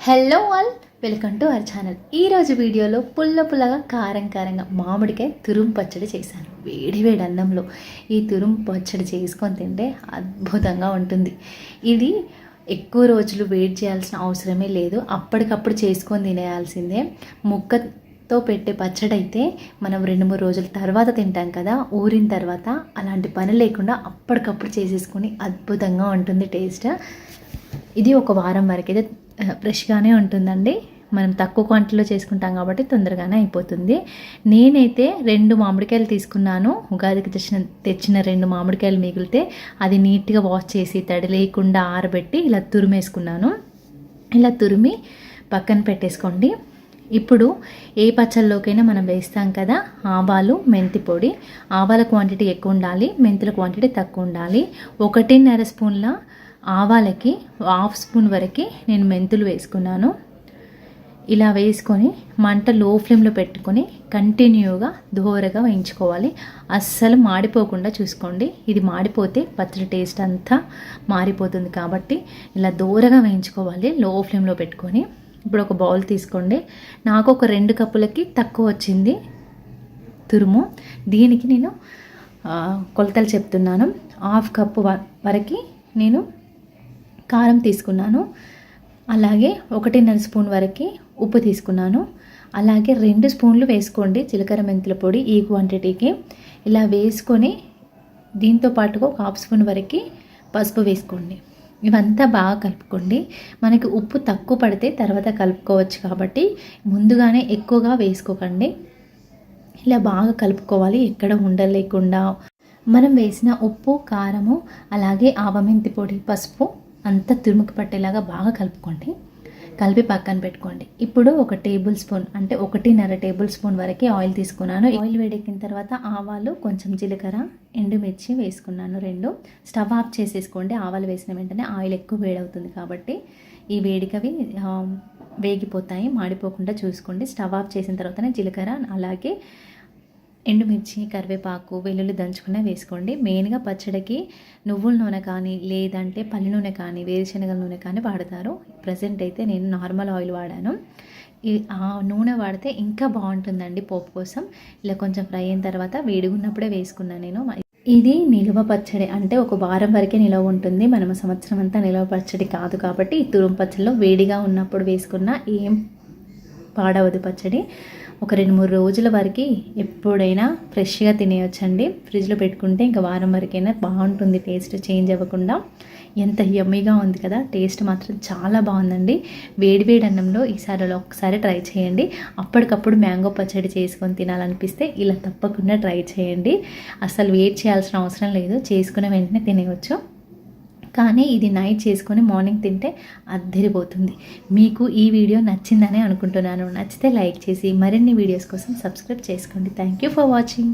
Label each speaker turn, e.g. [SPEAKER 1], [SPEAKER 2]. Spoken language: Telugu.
[SPEAKER 1] Hello all, welcome to our channel. ఈరోజు వీడియోలో పుల్లగా కారంగా మామిడికాయ తురుము పచ్చడి చేశాను. వేడి అన్నంలో ఈ తురుము పచ్చడి చేసుకొని తింటే అద్భుతంగా ఉంటుంది. ఇది ఎక్కువ రోజులు వెయిట్ చేయాల్సిన అవసరమే లేదు, అప్పటికప్పుడు చేసుకొని తినేయాల్సిందే. ముక్కతో పెట్టే పచ్చడి అయితే మనం 2-3 రోజుల తర్వాత తింటాం కదా, ఊరిన తర్వాత అలాంటి పని లేకుండా అప్పటికప్పుడు చేసేసుకొని అద్భుతంగా ఉంటుంది టేస్ట్. ఇది ఒక వారం వరకు అయితే ఫ్రెష్గానే ఉంటుందండి. మనం తక్కువ క్వాంటిటీలో చేసుకుంటాం కాబట్టి తొందరగానే అయిపోతుంది. నేనైతే 2 మామిడికాయలు తీసుకున్నాను. ఉగాదికి తెచ్చిన 2 మామిడికాయలు మిగిలితే అది నీట్గా వాష్ చేసి తడి లేకుండా ఆరబెట్టి ఇలా తురిమేసుకున్నాను. ఇలా తురిమి పక్కన పెట్టేసుకోండి. ఇప్పుడు ఏ పచ్చళ్ళలోకైనా మనం వేస్తాం కదా, ఆవాలు, మెంతి పొడి. ఆవాల క్వాంటిటీ ఎక్కువ ఉండాలి, మెంతుల క్వాంటిటీ తక్కువ ఉండాలి. 1.5 స్పూన్ల ఆవాలకి 1/2 స్పూన్ వరకు నేను మెంతులు వేసుకున్నాను. ఇలా వేసుకొని మంట లో ఫ్లేమ్లో పెట్టుకొని కంటిన్యూగా దోరగా వేయించుకోవాలి. అస్సలు మాడిపోకుండా చూసుకోండి. ఇది మాడిపోతే పచ్చడి టేస్ట్ అంతా మారిపోతుంది కాబట్టి ఇలా దోరగా వేయించుకోవాలి లో ఫ్లేమ్లో పెట్టుకొని. ఇప్పుడు ఒక బౌల్ తీసుకోండి. నాకు ఒక 2 కప్పులకి తక్కువ వచ్చింది తురుము. దీనికి నేను కొలతలు చెప్తున్నాను. 1/2 కప్పు వరకు నేను కారం తీసుకున్నాను. అలాగే 1.5 స్పూన్ వరకు ఉప్పు తీసుకున్నాను. అలాగే 2 స్పూన్లు వేసుకోండి జీలకర్ర మెంతుల పొడి ఈ క్వాంటిటీకి. ఇలా వేసుకొని దీంతో పాటుగా 1/2 స్పూన్ వరకు పసుపు వేసుకోండి. ఇవంతా బాగా కలుపుకోండి. మనకి ఉప్పు తక్కువ పడితే తర్వాత కలుపుకోవచ్చు కాబట్టి ముందుగానే ఎక్కువగా వేసుకోకండి. ఇలా బాగా కలుపుకోవాలి, ఎక్కడ ఉండలేకుండా. మనం వేసిన ఉప్పు, కారము, అలాగే ఆవమెంతి పొడి, పసుపు అంతా తురుముకు పట్టేలాగా బాగా కలుపుకోండి. కలిపి పక్కన పెట్టుకోండి. ఇప్పుడు 1 టేబుల్ స్పూన్ అంటే 1.5 టేబుల్ స్పూన్ వరకు ఆయిల్ తీసుకున్నాను. ఆయిల్ వేడెక్కిన తర్వాత ఆవాలు, కొంచెం జీలకర్ర, ఎండుమిర్చి వేసుకున్నాను 2. స్టవ్ ఆఫ్ చేసేసుకోండి. ఆవాలు వేసిన వెంటనే ఆయిల్ ఎక్కువ వేడవుతుంది కాబట్టి ఈ వేడికవి వేగిపోతాయి, మాడిపోకుండా చూసుకోండి. స్టవ్ ఆఫ్ చేసిన తర్వాతనే జీలకర్ర, అలాగే ఎండుమిర్చి, కరివేపాకు, వెల్లుల్లి దంచుకునే వేసుకోండి. మెయిన్గా పచ్చడికి నువ్వుల నూనె కానీ లేదంటే పల్లి నూనె కానీ వేరుశనగల నూనె కానీ వాడతారు. ప్రజెంట్ అయితే నేను నార్మల్ ఆయిల్ వాడాను. ఆ నూనె వాడితే ఇంకా బాగుంటుందండి పోపు కోసం. ఇలా కొంచెం ఫ్రై అయిన తర్వాత వేడిగున్నప్పుడే వేసుకున్నాను నేను. ఇది నిల్వ పచ్చడి అంటే ఒక వారం వరకే నిల్వ ఉంటుంది. మనం సంవత్సరం అంతా నిల్వ పచ్చడి కాదు కాబట్టి ఈ తురుము పచ్చడిలో వేడిగా ఉన్నప్పుడు వేసుకున్న ఏం పాడవదు పచ్చడి. ఒక 2-3 రోజుల వరకు ఎప్పుడైనా ఫ్రెష్గా తినేయొచ్చండి. ఫ్రిడ్జ్లో పెట్టుకుంటే ఇంకా వారం వరకైనా బాగుంటుంది, టేస్ట్ చేంజ్ అవ్వకుండా. ఎంత యమ్మీగా ఉంది కదా, టేస్ట్ మాత్రం చాలా బాగుందండి. వేడి అన్నంలో ఈసారి ఒకసారి ట్రై చేయండి. అప్పటికప్పుడు మ్యాంగో పచ్చడి చేసుకొని తినాలనిపిస్తే ఇలా తప్పకుండా ట్రై చేయండి. అసలు వెయిట్ చేయాల్సిన అవసరం లేదు, చేసుకునే వెంటనే తినేయచ్చు. కానీ ఇది నైట్ చేసుకొని మార్నింగ్ తింటే అద్దరిపోతుంది. మీకు ఈ వీడియో నచ్చిందని అనుకుంటున్నాను. నచ్చితే లైక్ చేసి మరిన్ని వీడియోస్ కోసం సబ్స్క్రైబ్ చేసుకోండి. Thank you for watching.